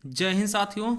जय हिंद साथियों।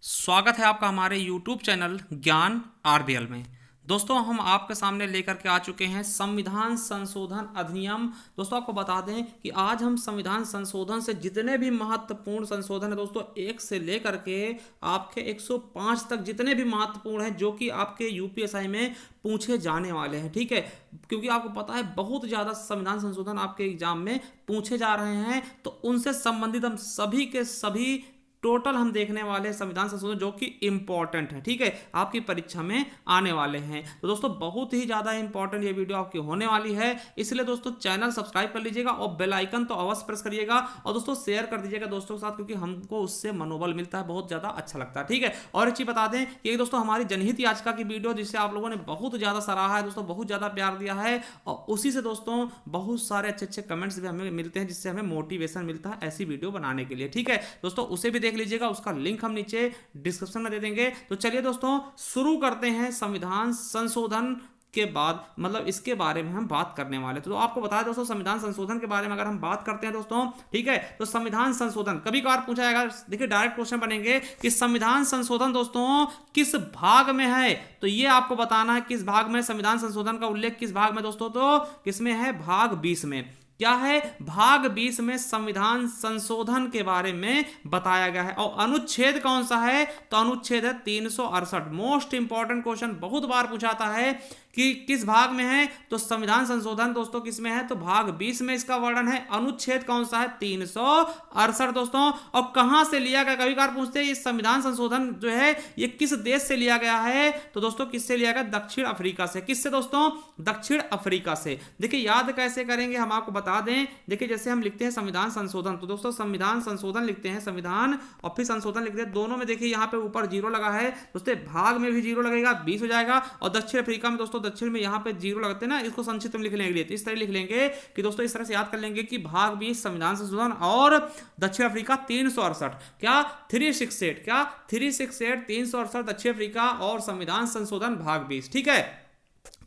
स्वागत है आपका हमारे YouTube चैनल ज्ञान आरबीएल में। दोस्तों, हम आपके सामने लेकर के आ चुके हैं संविधान संशोधन अधिनियम। दोस्तों, आपको बता दें कि आज हम संविधान संशोधन से जितने भी महत्वपूर्ण संशोधन है दोस्तों, एक से लेकर के आपके 105 तक जितने भी महत्वपूर्ण हैं जो कि आपके यूपीएसआई में पूछे जाने वाले हैं, ठीक है। क्योंकि आपको पता है बहुत ज़्यादा संविधान संशोधन आपके एग्जाम में पूछे जा रहे हैं, तो उनसे संबंधित हम सभी के सभी टोटल हम देखने वाले हैं संविधान संशोधन जो कि इंपॉर्टेंट है, ठीक है, आपकी परीक्षा में आने वाले हैं। तो दोस्तों, बहुत ही ज़्यादा इंपॉर्टेंट ये वीडियो आपकी होने वाली है, इसलिए दोस्तों चैनल सब्सक्राइब कर लीजिएगा और बेल आइकन तो अवश्य प्रेस करिएगा और दोस्तों शेयर कर दीजिएगा दोस्तों के साथ, क्योंकि हमको उससे मनोबल मिलता है, बहुत ज़्यादा अच्छा लगता है, ठीक है। और एक चीज़ बता दें कि दोस्तों हमारी जनहित याचिका की वीडियो जिससे आप लोगों ने बहुत ज़्यादा सराहा है दोस्तों, बहुत ज़्यादा प्यार दिया है और उसी से दोस्तों बहुत सारे अच्छे अच्छे कमेंट्स भी हमें मिलते हैं, जिससे हमें मोटिवेशन मिलता है ऐसी वीडियो बनाने के लिए, ठीक है। दोस्तों उसे भी देख लीजिएगा, उसका लिंक हम नीचे डिस्क्रिप्शन में दे देंगे। तो चलिए दोस्तों शुरू करते हैं संविधान संशोधन के बाद, मतलब इसके बारे में हम बात करने वाले। तो आपको बता दें दोस्तों, संविधान संशोधन के बारे में अगर हम बात करते हैं दोस्तों, ठीक है, तो संविधान संशोधन कभी कभार पूछा जाएगा, देखिए डायरेक्ट क्वेश्चन बनेंगे कि संविधान संशोधन दोस्तों किस भाग में है, तो ये आपको बताना है किस भाग में संविधान संशोधन का उल्लेख किस भाग में दोस्तों, तो किसमें है, भाग 20 में। क्या है, भाग 20 में संविधान संशोधन के बारे में बताया गया है। और अनुच्छेद कौन सा है, तो अनुच्छेद है 368। मोस्ट इंपॉर्टेंट क्वेश्चन बहुत बार पूछाता है कि किस भाग में है, तो संविधान संशोधन दोस्तों किस में है, तो भाग 20 में इसका वर्णन है। अनुच्छेद कौन सा है, 368 दोस्तों। और कहां से लिया गया, कभी कभार पूछते हैं ये संविधान संशोधन जो है ये किस देश से लिया गया है, तो दोस्तों किससे लिया गया, दक्षिण अफ्रीका से। किससे दोस्तों, दक्षिण अफ्रीका से। देखिए याद कैसे करेंगे, हम आपको बता दें, देखिए जैसे हम लिखते हैं संविधान संशोधन, तो दोस्तों संविधान संशोधन लिखते हैं, संविधान और फिर संशोधन लिखते हैं, दोनों में देखिए यहाँ पे ऊपर जीरो लगा है दोस्तों, भाग में भी जीरो लगेगा, 20 हो जाएगा। और दक्षिण अफ्रीका में दोस्तों दक्षिण में यहाँ पे जीरो लगते हैं ना, इसको संक्षिप्त में लिखने के लिए तो इस तरह लिख लेंगे कि दोस्तों इस तरह से याद कर लेंगे कि भाग 20 संविधान संशोधन और दक्षिण अफ्रीका 368, क्या 368, क्या 368, 368 दक्षिण अफ्रीका और संविधान संशोधन भाग 20, ठीक है।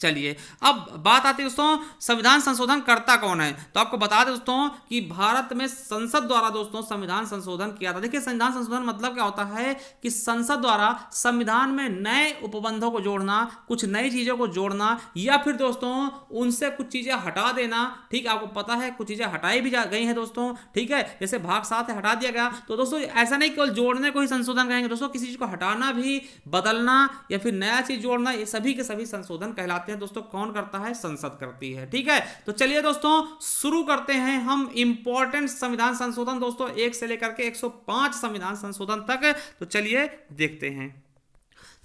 चलिए अब बात आती है दोस्तों संविधान संशोधन करता कौन है, तो आपको बता दें दोस्तों कि भारत में संसद द्वारा दोस्तों संविधान संशोधन किया था। देखिए संविधान संशोधन मतलब क्या होता है कि संसद द्वारा संविधान में नए उपबंधों को जोड़ना, कुछ नई चीजों को जोड़ना, या फिर दोस्तों उनसे कुछ चीजें हटा देना, ठीक है। आपको पता है कुछ चीजें हटाई भी गई हैं दोस्तों, ठीक है, जैसे भाग 7 है हटा दिया गया। तो दोस्तों ऐसा नहीं केवल जोड़ने को ही संशोधन कहेंगे दोस्तों, किसी चीज को हटाना भी, बदलना या फिर नया चीज जोड़ना, ये सभी के सभी संशोधन कहलाते हैं दोस्तों। कौन करता है, संसद करती है, ठीक है। तो चलिए दोस्तों शुरू करते हैं हम इंपॉर्टेंट संविधान संशोधन दोस्तों 1 से लेकर के 105 संविधान संशोधन तक। तो चलिए देखते हैं।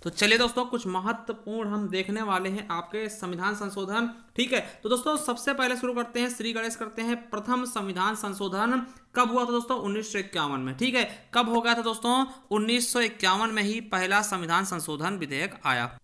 तो चलिए दोस्तों कुछ महत्वपूर्ण हम देखने वाले हैं आपके संविधान संशोधन, ठीक है। तो दोस्तों सबसे पहले शुरू करते हैं, श्री गणेश करते हैं। प्रथम संविधान संशोधन कब हुआ था दोस्तों, 1951 में, ठीक है। कब हो गया था दोस्तों, 1951 में ही पहला संविधान संशोधन विधेयक आया।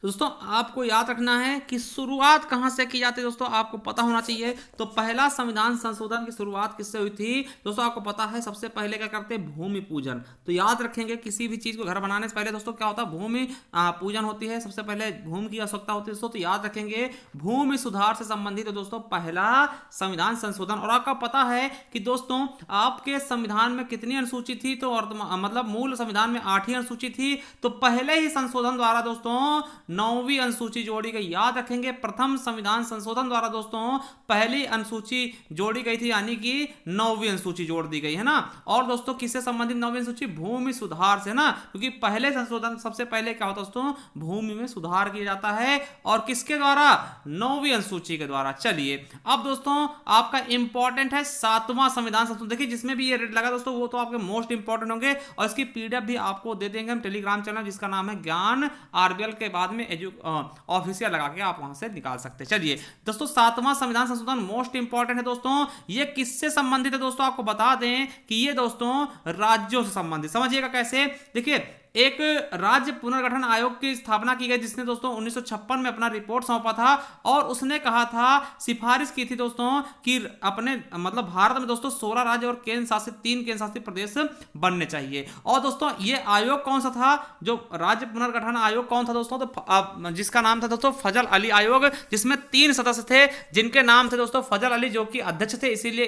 दोस्तों आपको याद रखना है कि शुरुआत कहां से की जाती है दोस्तों, आपको पता होना चाहिए। तो पहला संविधान संशोधन की शुरुआत किससे हुई थी दोस्तों, आपको पता है सबसे पहले क्या करते हैं, भूमि पूजन। तो याद रखेंगे किसी भी चीज को घर बनाने से पहले दोस्तों क्या होता है, भूमि पूजन होती है, सबसे पहले भूमि की आवश्यकता होती है दोस्तों। तो याद रखेंगे भूमि सुधार से संबंधित है दोस्तों पहला संविधान संशोधन। और आपका पता है कि दोस्तों आपके संविधान में कितनी अनुसूची थी, तो मतलब मूल संविधान में 8 ही अनुसूची थी, तो पहले ही संशोधन द्वारा दोस्तों 9वीं अनुसूची जोड़ी गई। याद रखेंगे प्रथम संविधान संशोधन द्वारा दोस्तों पहली अनुसूची जोड़ी गई थी, यानी कि 9वीं अनुसूची जोड़ दी गई है ना। और दोस्तों किससे संबंधित 9वीं अनुसूची, भूमि सुधार से ना, क्योंकि पहले संशोधन सबसे पहले क्या होता है दोस्तों, भूमि में सुधार किया जाता है, और किसके द्वारा, 9वीं अनुसूची के द्वारा। चलिए अब दोस्तों आपका इंपॉर्टेंट है 7वां संविधान संशोधन। देखिए जिसमें भी ये रेड लगा दोस्तों वो तो आपके मोस्ट इंपॉर्टेंट होंगे, और इसकी पीडीएफ भी आपको दे देंगे हम टेलीग्राम चैनल जिसका नाम है ज्ञान आरबीएल, के बाद में ऑफिशियल लगा के आप वहां से निकाल सकते हैं। चलिए दोस्तों 7वां संविधान संशोधन मोस्ट इंपॉर्टेंट है दोस्तों, ये किससे संबंधित है दोस्तों, आपको बता दें कि ये दोस्तों राज्यों से संबंधित। समझिएगा कैसे, देखिए एक राज्य पुनर्गठन आयोग की स्थापना की गई, जिसने दोस्तों 1956 में अपना रिपोर्ट सौंपा था और उसने कहा था, सिफारिश की थी दोस्तों कि अपने मतलब भारत में दोस्तों 16 राज्य और केंद्र शासित 3 केंद्र शासित प्रदेश बनने चाहिए। और दोस्तों ये आयोग कौन सा था, जो राज्य पुनर्गठन आयोग कौन था दोस्तों, तो जिसका नाम था दोस्तों फजल अली आयोग, जिसमें 3 सदस्य थे जिनके नाम थे दोस्तों फजल अली, जो कि अध्यक्ष थे, इसीलिए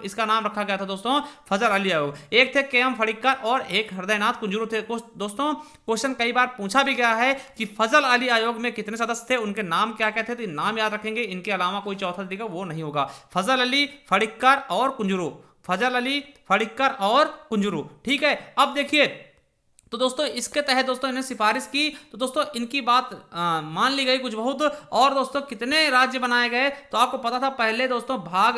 इसका नाम रखा गया था दोस्तों फजल अली आयोग। एक थे के एम फड़िक्कर और एक हृदयनाथ कुंजरू थे। दोस्तों क्वेश्चन कई बार पूछा भी गया है कि फजल अली आयोग में कितने सदस्य थे, उनके नाम क्या क्या थे, तो नाम याद रखेंगे, इनके अलावा कोई चौथा दिखेगा वो नहीं होगा। फजल अली, फड़िक्कर और कुंजरू, फजल अली, फड़िक्कर और कुंजरू, ठीक है। अब देखिए तो दोस्तों इसके तहत दोस्तों इन्हें सिफारिश की, तो दोस्तों इनकी बात मान ली गई कुछ बहुत। और दोस्तों कितने राज्य बनाए गए, तो आपको पता था पहले दोस्तों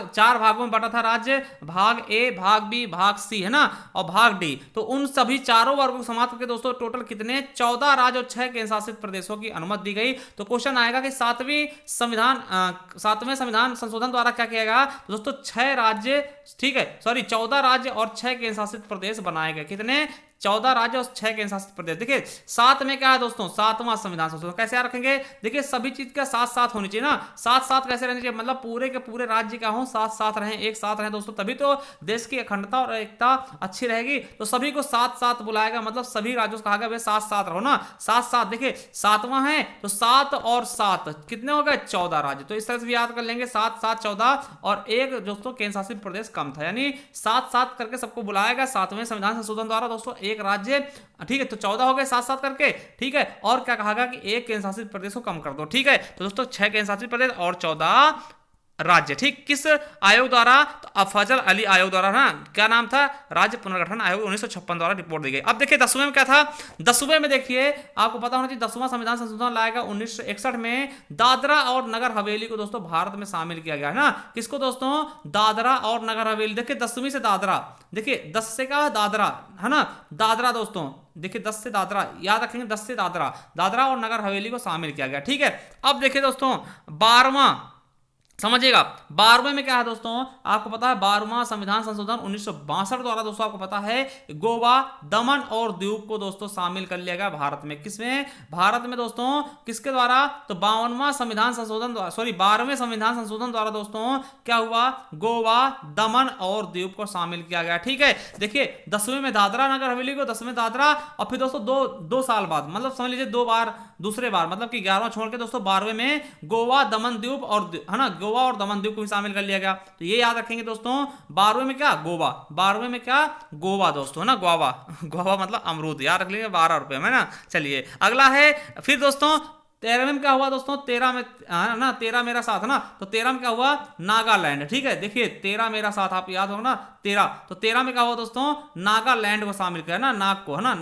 4 भागों में बटा था राज्य, भाग ए, भाग बी, भाग सी, है ना, और भाग डी। तो उन सभी चारों वर्गों को समाप्त करके दोस्तों टोटल कितने 14 राज्य और 6 केंद्र शासित प्रदेशों की अनुमति दी गई। तो क्वेश्चन आएगा कि 7वें संविधान संशोधन द्वारा क्या किया गया, तो दोस्तों 6 राज्य, ठीक है, सॉरी 14 राज्य और 6 केंद्र शासित प्रदेश बनाए गए। कितने, 14 राज्य और 6 केंद्र शासित प्रदेश। देखिए 7 में क्या है दोस्तों, 7वां संविधान संशोधन। कैसे याद रखेंगे, देखिए सभी चीज का साथ साथ होनी चाहिए ना, साथ साथ कैसे रहनी चाहिए, मतलब पूरे के पूरे राज्य क्या हो, साथ साथ रहें, एक साथ रहें दोस्तों, तभी तो देश की अखंडता और एकता अच्छी रहेगी। तो सभी को साथ साथ बुलाएगा, मतलब सभी राज्यों से कहा गया साथ साथ रहो ना, साथ साथ। देखिए 7वां है तो 7 और 7 कितने हो गए, 14 राज्य। तो इस तरह से भी याद कर लेंगे, 7 7 14 और एक दोस्तों केंद्र शासित प्रदेश कम था, यानी 7 7 करके सबको बुलाएगा 7वें संविधान संशोधन द्वारा दोस्तों एक राज्य, ठीक है। तो 14 हो गए 7 7 करके, ठीक है। और क्या कहा गया कि एक केंद्र शासित प्रदेश को कम कर दो, ठीक है। तो दोस्तों 6 केंद्र शासित प्रदेश और 14 राज्य, ठीक। किस आयोग द्वारा, तो फजल अली आयोग द्वारा ना, क्या नाम था, राज्य पुनर्गठन आयोग 1956 द्वारा रिपोर्ट दी गई। अब देखिए 10वें में क्या था, 10वें में देखिए आपको पता होना चाहिए 10वां संविधान संशोधन लाया गया 1961 में। दादरा और नगर हवेली को दोस्तों भारत में शामिल किया गया है ना, किसको दोस्तों, दादरा और नगर हवेली। देखिए 10वीं से दादरा, देखिए 10 से क्या, दादरा, है ना, दादरा दोस्तों, देखिए 10 से दादरा याद रखेंगे, 10 से दादरा और नगर हवेली को शामिल किया गया, ठीक है। अब देखिए दोस्तों 12वां, समझिएगा 12वें में क्या है दोस्तों, आपको पता है 12वां संविधान संशोधन 1962 द्वारा दोस्तों आपको पता है गोवा, दमन और दीव को दोस्तों शामिल कर लिया गया भारत में। किसमें, भारत में दोस्तों, किसके द्वारा, तो 52वां संविधान संशोधन द्वारा, सॉरी 12वें संविधान संशोधन द्वारा दोस्तों क्या हुआ, गोवा, दमन और दीव को शामिल किया गया, ठीक है। देखिए 10वें में दादरा नगर हवेली को, 10वें दादरा, और फिर दोस्तों दो साल बाद, मतलब समझ लीजिए 2 बार, दूसरे बार, मतलब कि 11वां छोड़ के दोस्तों 12वें में गोवा, दमन, दीव और, है ना, गोवा और दमन द्वीप को भी शामिल कर लिया गया। तो ये याद रखेंगे दोस्तों, 12वें में क्या, गोवा, 12वें में क्या, गोवा दोस्तों, है ना, गोवा, गोवा मतलब अमरूद, याद रख लीजिए 12 रुपए में ना। चलिए अगला है, फिर दोस्तों 13वें में क्या हुआ दोस्तों, 13 में ना, 13 मेरा साथ है ना, तो 13 में क्या हुआ, नागालैंड, ठीक है। देखिए 13 मेरा साथ, आप याद होगा ना 13, तो 13 में क्या हुआ दोस्तों, नागालैंड को शामिल किया ना, नाग को, है ना,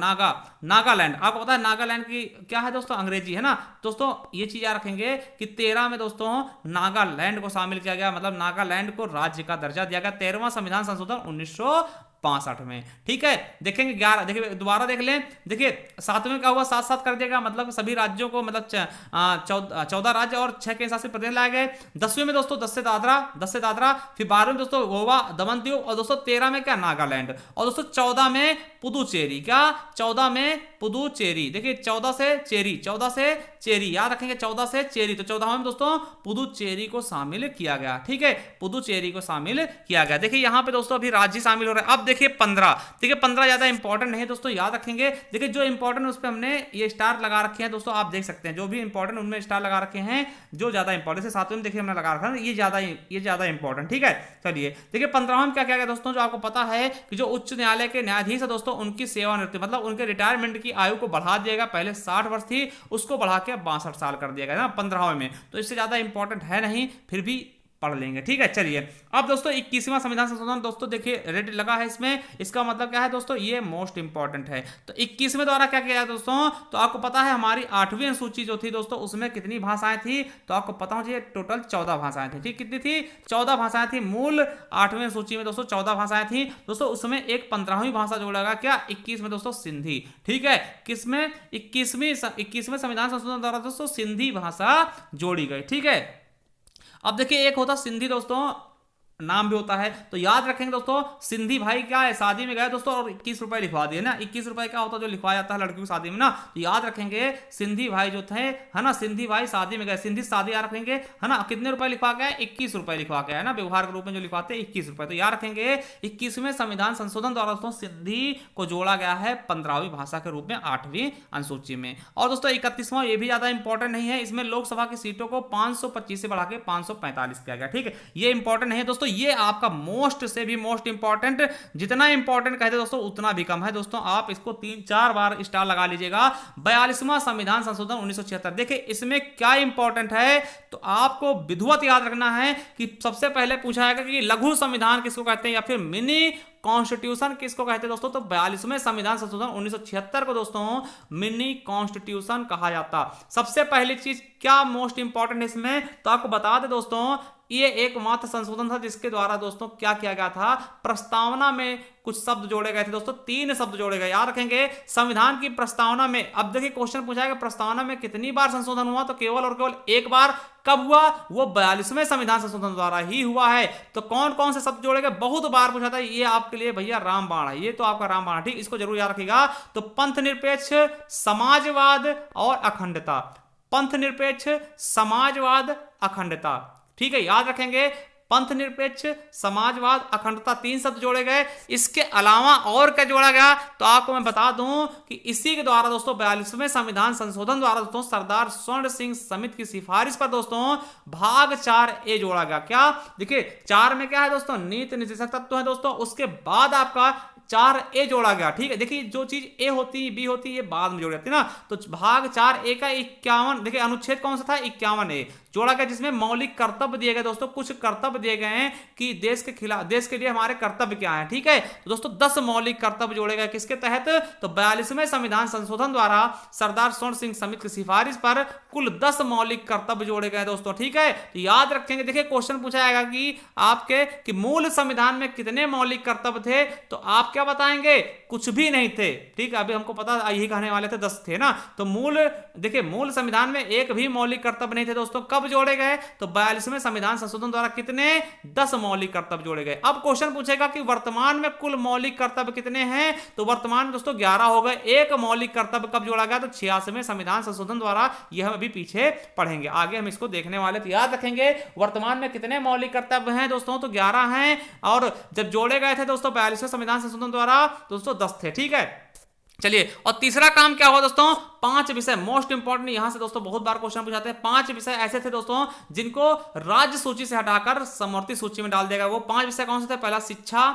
नागालैंड। आपको पता है नागालैंड की क्या है दोस्तों, अंग्रेजी है ना दोस्तों, ये चीज याद रखेंगे कि 13 में दोस्तों नागालैंड को शामिल किया गया, मतलब नागालैंड को राज्य का दर्जा दिया गया 13वां संविधान संशोधन 1962 में, ठीक है। देखेंगे 11, देखिए दोबारा देख लें, देखिए 7वें क्या हुआ, 7 7 कर दिया गया, मतलब सभी राज्यों को, मतलब 14 राज्य और 6 केंद्र शासित प्रदेश लाए गए। 10वें में दोस्तों 10 से दादरा, फिर 12वें में दोस्तों गोवा, दमन, दीव, और दोस्तों 13 में क्या, नागालैंड, और दोस्तों 14 में पुदुचेरी, क्या, 14 में पुदुचेरी। देखिए 14 से चेरी, याद रखेंगे 14 से चेरी, तो 14वें में दोस्तों पुदुचेरी को शामिल किया गया, ठीक है, पुदुचेरी को शामिल किया गया। देखिए यहाँ पे दोस्तों अभी राज्य शामिल हो रहे हैं। अब देखिए 15, देखिए 15 ज्यादा इंपॉर्टेंट नहीं है दोस्तों, याद रखेंगे। देखिए जो इंपॉर्टेंट उस पर हमने ये स्टार लगा रखे हैं दोस्तों, आप देख सकते हैं जो भी इंपॉर्टेंट उनमें स्टार लगा रखे हैं, जो ज्यादा इंपॉर्टेंट है 7वें में देखिए हमने लगा रखा है, ये ज्यादा इंपॉर्टेंट, ठीक है। चलिए देखिए 15वें में क्या क्या गया दोस्तों, जो आपको पता है कि जो उच्च न्यायालय के न्यायाधीश है दोस्तों, उनकी सेवानिवृत्ति, मतलब उनके रिटायरमेंट की आयु को बढ़ा दिया गया, पहले 60 वर्ष थी, उसको बढ़ा के 62 साल कर दिया गया ना 15वें में। तो इससे ज्यादा इंपॉर्टेंट है नहीं, फिर भी पढ़ लेंगे, ठीक है। चलिए अब दोस्तों 21वां संविधान संशोधन दोस्तों देखिए रेड लगा है इसमें, इसका मतलब क्या है दोस्तों, ये मोस्ट इंपॉर्टेंट है। तो 21वें द्वारा क्या किया दोस्तों, तो आपको पता है हमारी 8वीं अनुसूची जो थी दोस्तों, उसमें कितनी भाषाएं थी, तो आपको पता होना चाहिए टोटल 14 भाषाएं थी, ठीक, कितनी थी, 14 भाषाएं थी। मूल 8वीं अनुसूची में दोस्तों 14 भाषाएं थी दोस्तों, उसमें एक 15वीं भाषा जोड़ा गया, क्या, 21 में दोस्तों सिंधी, ठीक है। किसमें, 21वें संविधान संशोधन द्वारा दोस्तों सिंधी भाषा जोड़ी गई, ठीक है। अब देखिए एक होता सिंधी दोस्तों, नाम भी होता है। तो याद रखेंगे दोस्तों, सिंधी भाई क्या है, शादी में गए दोस्तों और 21 रुपए लिखवा दिए ना। 21 रुपए क्या होता है जो लिखवाया जाता है लड़कियों की शादी में ना। तो याद रखेंगे सिंधी भाई जो थे, है ना, सिंधी भाई शादी में गए, सिंधी शादी याद रखेंगे, है ना, कितने रुपए लिखवा के, 21 रुपए लिखवा के, है ना, व्यवहार के रूप में जो लिखवाते हैं 21 रुपए। तो याद रखेंगे 21वें संविधान संशोधन द्वारा दोस्तों सिंधी को जोड़ा गया है 15वीं भाषा के रूप में 8वीं अनुसूची में। और दोस्तों 31वां, ये भी ज्यादा इंपॉर्टेंट नहीं है, इसमें लोकसभा की सीटों को 525 से बढ़ा के 545 किया गया। ठीक है, ये इंपॉर्टेंट नहीं है दोस्तों, ये आपका मोस्ट से भी मोस्ट इंपॉर्टेंट, जितना इंपॉर्टेंट कहते दोस्तों उतना भी कम है दोस्तों। आप इसको 3-4 बार स्टार लगा लीजिएगा। 42वां संविधान संशोधन 1976, देखिए इसमें क्या इंपॉर्टेंट है, तो आपको विधिवत याद रखना है कि सबसे पहले पूछा जाएगा कि लघु संविधान किसको कहते हैं या फिर मिनी कॉन्स्टिट्यूशन किसको कहते हैं दोस्तों। तो 42वें संविधान संशोधन 1976 को दोस्तों मिनी कॉन्स्टिट्यूशन कहा जाता। सबसे पहली चीज क्या मोस्ट इंपॉर्टेंट है इसमें, तो आपको बता दें दोस्तों, ये एकमात्र संशोधन था जिसके द्वारा दोस्तों क्या किया गया था, प्रस्तावना में कुछ शब्द जोड़े गए थे दोस्तों, 3 शब्द जोड़े गए। याद रखेंगे संविधान की प्रस्तावना में, अब देखिए क्वेश्चन पूछा है प्रस्तावना में कितनी बार संशोधन हुआ, तो केवल और केवल एक बार। कब हुआ, वो 42वें संविधान संशोधन द्वारा ही हुआ है। तो कौन कौन से शब्द जोड़े गए, बहुत बार पूछा था, ये आपके लिए भैया रामबाण है, ये तो आपका रामबाण है, ठीक, इसको जरूर याद रखिएगा। तो पंथ निरपेक्ष, समाजवाद और अखंडता, पंथ निरपेक्ष, समाजवाद, अखंडता, ठीक है, याद रखेंगे पंथ निरपेक्ष, समाजवाद, अखंडता, 3 शब्द जोड़े गए। इसके अलावा और क्या जोड़ा गया, तो आपको मैं बता दूं कि इसी के द्वारा दोस्तों 42वें संविधान संशोधन द्वारा दोस्तों सरदार स्वर्ण सिंह समिति की सिफारिश पर दोस्तों भाग 4A जोड़ा गया। क्या, देखिए 4 में क्या है दोस्तों, नीति निर्देशक तत्व है दोस्तों, उसके बाद आपका 4A जोड़ा गया। ठीक है, देखिए जो चीज ए होती है, बी होती है, ये बाद में जोड़ जाती है ना। तो भाग 4A का 51, देखिए अनुच्छेद कौन सा था, 51A जोड़ा गया, जिसमें मौलिक कर्तव्य दिए गए दोस्तों, कुछ कर्तव्य दिए गए हैं कि देश के खिलाफ, देश के लिए हमारे कर्तव्य क्या है। ठीक है, तो दोस्तों 10 मौलिक कर्तव्य जोड़े गए किसके तहत, तो 42वें संविधान संशोधन द्वारा सरदार स्वर्ण सिंह समिति की सिफारिश पर कुल 10 मौलिक कर्तव्य जोड़े गए दोस्तों। ठीक है, तो याद रखेंगे, देखिए क्वेश्चन पूछा जाएगा कि आपके कि मूल संविधान में कितने मौलिक कर्तव्य थे, तो आप क्या बताएंगे, कुछ भी नहीं थे। ठीक है, अभी हमको पता यही कहने वाले थे 10 थे ना। तो मूल, देखिए मूल संविधान में एक भी मौलिक कर्तव्य नहीं थे दोस्तों। कब जोड़े गए, तो 42वें संविधान संशोधन द्वारा कितने, 10 मौलिक कर्तव्य जोड़े गए। अब क्वेश्चन पूछेगा कि वर्तमान में कुल मौलिक कर्तव्य कितने हैं, तो वर्तमान में दोस्तों 11 हो गए। एक मौलिक कर्तव्य कब जोड़ा गया, तो 86वें संविधान संशोधन द्वारा। यह हम अभी पीछे पढ़ेंगे, आगे हम इसको देखने वाले। तो याद रखेंगे वर्तमान में कितने मौलिक कर्तव्य हैं दोस्तों, तो 11 हैं, और जब जोड़े गए थे दोस्तों 42वें संविधान संशोधन द्वारा दोस्तों 10 थे। ठीक है, चलिए, और तीसरा काम क्या हुआ दोस्तों, 5 विषय मोस्ट इंपॉर्टेंट, यहां से दोस्तों बहुत बार क्वेश्चन पूछाते हैं। 5 विषय ऐसे थे दोस्तों जिनको राज्य सूची से हटाकर समवर्ती सूची में डाल दिया गया। वो 5 विषय कौन से थे, पहला शिक्षा,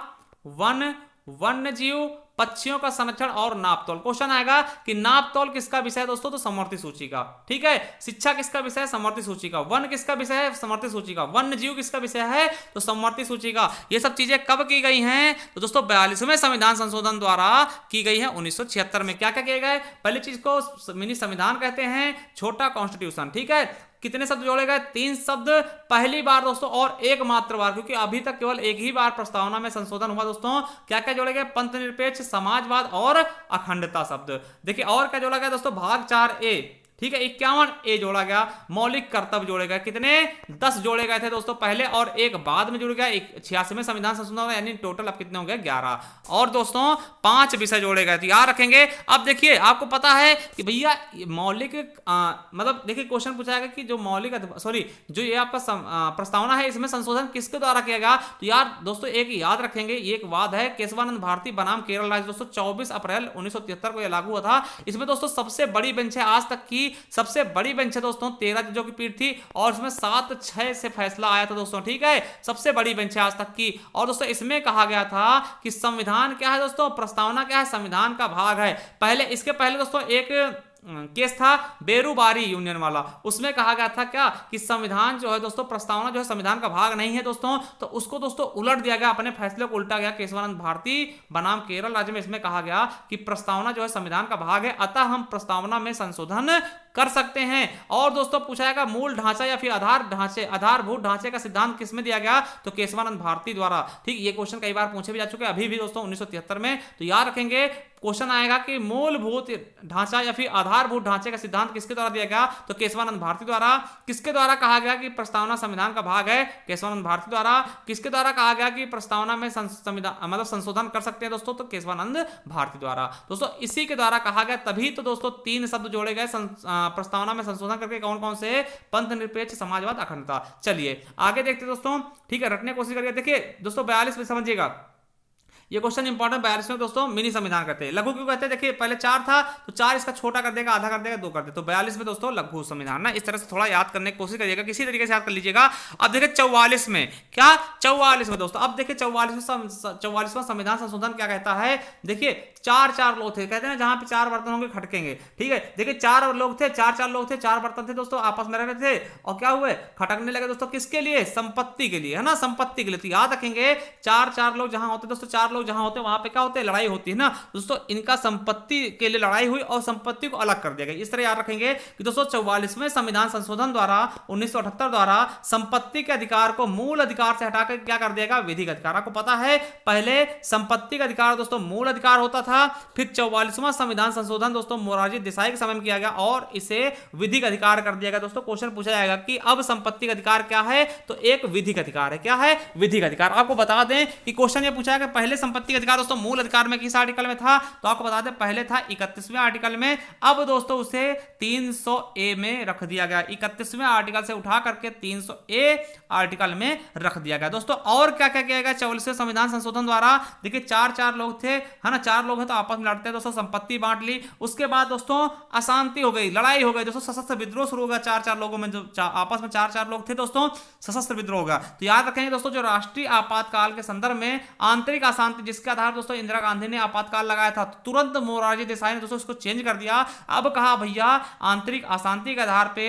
वन, वन्य जीव, पक्षियों का संरक्षण और नापतोल। क्वेश्चन आएगा कि नापतोल किसका विषय है दोस्तों, तो समवर्ती सूची का। ठीक है, शिक्षा किसका विषय है, समवर्ती सूची का। वन किसका विषय है, समवर्ती सूची का। वन्य जीव किसका विषय है, तो समवर्ती सूची का। ये सब चीजें कब की गई हैं, तो दोस्तों 42वें संविधान संशोधन द्वारा की गई है 1976 में। क्या क्या किए गए, पहली चीज को मिनी संविधान कहते हैं, छोटा कॉन्स्टिट्यूशन। ठीक है, कितने शब्द जोड़े गए, 3 शब्द पहली बार दोस्तों, और एक मात्र बार, क्योंकि अभी तक केवल एक ही बार प्रस्तावना में संशोधन हुआ दोस्तों। क्या क्या जोड़े गए, पंथ निरपेक्ष, समाजवाद और अखंडता शब्द। देखिए और क्या जोड़ा गया दोस्तों, भाग 4A। ठीक है, 51A जोड़ा गया। मौलिक कर्तव्य जोड़े गए, कितने, 10 जोड़े गए थे दोस्तों पहले, और एक बाद में जुड़ गया। 86वें संविधान संशोधन, यानी टोटल अब कितने हो गए, 11। और दोस्तों 5 विषय जोड़े गए, तो याद रखेंगे। अब देखिए आपको पता है कि भैया मौलिक मतलब देखिए क्वेश्चन पूछा जाएगा कि जो मौलिक, सॉरी जो ये आपका प्रस्तावना है, इसमें संशोधन किसके द्वारा किया गया, तो यार दोस्तों एक याद रखेंगे, ये एक वाद है, केशवानंद भारती बनाम केरल राज्य दोस्तों 24 अप्रैल 1973 को यह लागू हुआ था। इसमें दोस्तों सबसे बड़ी बेंच है आज तक की, सबसे बड़ी बेंच है दोस्तों, 13 जजों की पीठ थी, और इसमें 7-6 से फैसला आया था दोस्तों। ठीक है, सबसे बड़ी बेंच है आज तक की। और दोस्तों इसमें कहा गया था कि संविधान क्या है दोस्तों, प्रस्तावना क्या है, संविधान का भाग है। पहले, इसके पहले दोस्तों एक केस था बेरूबारी यूनियन वाला, उसमें कहा गया था क्या कि संविधान जो है दोस्तों, प्रस्तावना जो है संविधान का भाग नहीं है दोस्तों, तो उसको दोस्तों उलट दिया गया, अपने फैसले को उल्टा गया। केशवानंद भारती बनाम केरल राज्य में इसमें कहा गया कि प्रस्तावना जो है संविधान का भाग है, अतः हम प्रस्तावना में संशोधन कर सकते हैं। और दोस्तों पूछा जाएगा मूल ढांचा या फिर आधारभूत ढांचे का सिद्धांत किसमें दिया गया, तो केशवानंद भारती द्वारा। ठीक, ये क्वेश्चन कई बार पूछे भी जा चुके हैं, अभी भी दोस्तों 1973 में। तो याद रखेंगे क्वेश्चन आएगा कि मूलभूत ढांचा या फिर आधारभूत ढांचे का सिद्धांत किसके द्वारा दिया गया? तो केशवानंद भारती द्वारा। किसके द्वारा कहा गया कि प्रस्तावना संविधान का भाग है? केशवानंद भारती द्वारा। किसके द्वारा कहा गया कि प्रस्तावना में संविधान मतलब संशोधन कर सकते हैं दोस्तों? तो केशवानंद भारती द्वारा। दोस्तों इसी के द्वारा कहा गया, तभी तो दोस्तों 3 शब्द जोड़े गए प्रस्तावना में संशोधन करके। कौन कौन से? पंथ निरपेक्ष, समाजवाद, अखंडता। चलिए आगे देखते दोस्तों, ठीक है, रटने की कोशिश करिए। देखिए दोस्तों 42 में समझिएगा, ये क्वेश्चन इंपॉर्टेंट। 42 में दोस्तों मिनी संविधान कहते हैं। लघु क्यों कहते हैं? देखिए पहले 4 था तो 4 इसका छोटा कर देगा, आधा कर देगा, 2 कर देगा, तो 42 में दोस्तों लघु संविधान ना। इस तरह से थोड़ा याद करने की कोशिश करिएगा, किसी तरीके से याद कर लीजिएगा। अब देखिए 44 में क्या? 44 में दोस्तों, अब देखिए 44वां संविधान संशोधन क्या कहता है? देखिए 4 लोग थे, कहते हैं जहां पे 4 बर्तन होंगे खटकेंगे, ठीक है। देखिए 4 लोग थे, 4 लोग थे, 4 बर्तन थे दोस्तों, आपस में रह रहे थे और क्या हुए? खटकने लगे दोस्तों। किसके लिए? संपत्ति के लिए, है ना, संपत्ति के लिए। तो याद रखेंगे 4 लोग जहां होते दोस्तों, 4 लोग जहां होते वहां पे क्या होते हैं? लड़ाई होती है ना दोस्तों। इनका संपत्ति के लिए लड़ाई हुई और संपत्ति को अलग कर दिया गया। इस तरह याद रखेंगे कि दोस्तों 44वें संविधान संशोधन द्वारा 1978 द्वारा संपत्ति के अधिकार को मूल अधिकार से हटाकर क्या कर दिया गया? विधिक अधिकार। आपको पता है पहले संपत्ति का अधिकार दोस्तों मूल अधिकार होता था, फिर 44वां संविधान संशोधन दोस्तों मोरारजी देसाई के समय में किया गया और इसे विधिक अधिकार कर दिया गया। दोस्तों क्वेश्चन पूछा जाएगा कि अब संपत्ति का अधिकार क्या है? तो एक विधिक अधिकार है। क्या है? विधिक अधिकार। आपको बता दें कि क्वेश्चन ये पूछा है कि पहले संपत्ति का अधिकार दोस्तों मूल अधिकार में किस आर्टिकल में था? तो आपको बता दें पहले था 31वें आर्टिकल में, अब दोस्तों उसे 300A में रख दिया गया। 31वें आर्टिकल से उठा करके 300A आर्टिकल में रख दिया गया दोस्तों। और क्या क्या किया गया 44वें संविधान संशोधन द्वारा? देखिए 4 लोग थे, है ना, 4 लोग हैं तो आपस में लड़ते हैं दोस्तों, संपत्ति बांट ली। उसके बाद दोस्तों अशांति हो गई, लड़ाई हो गई दोस्तों, सशस्त्र विद्रोह शुरू हो गया। 4 लोगों में जो आपस में 4 लोग थे दोस्तों, सशस्त्र विद्रोह होगा। तो याद रखेंगे दोस्तों जो राष्ट्रीय आपातकाल के संदर्भ में आंतरिक अशांति जिसके आधार दोस्तों इंदिरा गांधी ने आपातकाल लगाया था, तुरंत मोरारजी देसाई ने दोस्तों इसको चेंज कर दिया। अब कहा भैया आंतरिक अशांति के आधार पे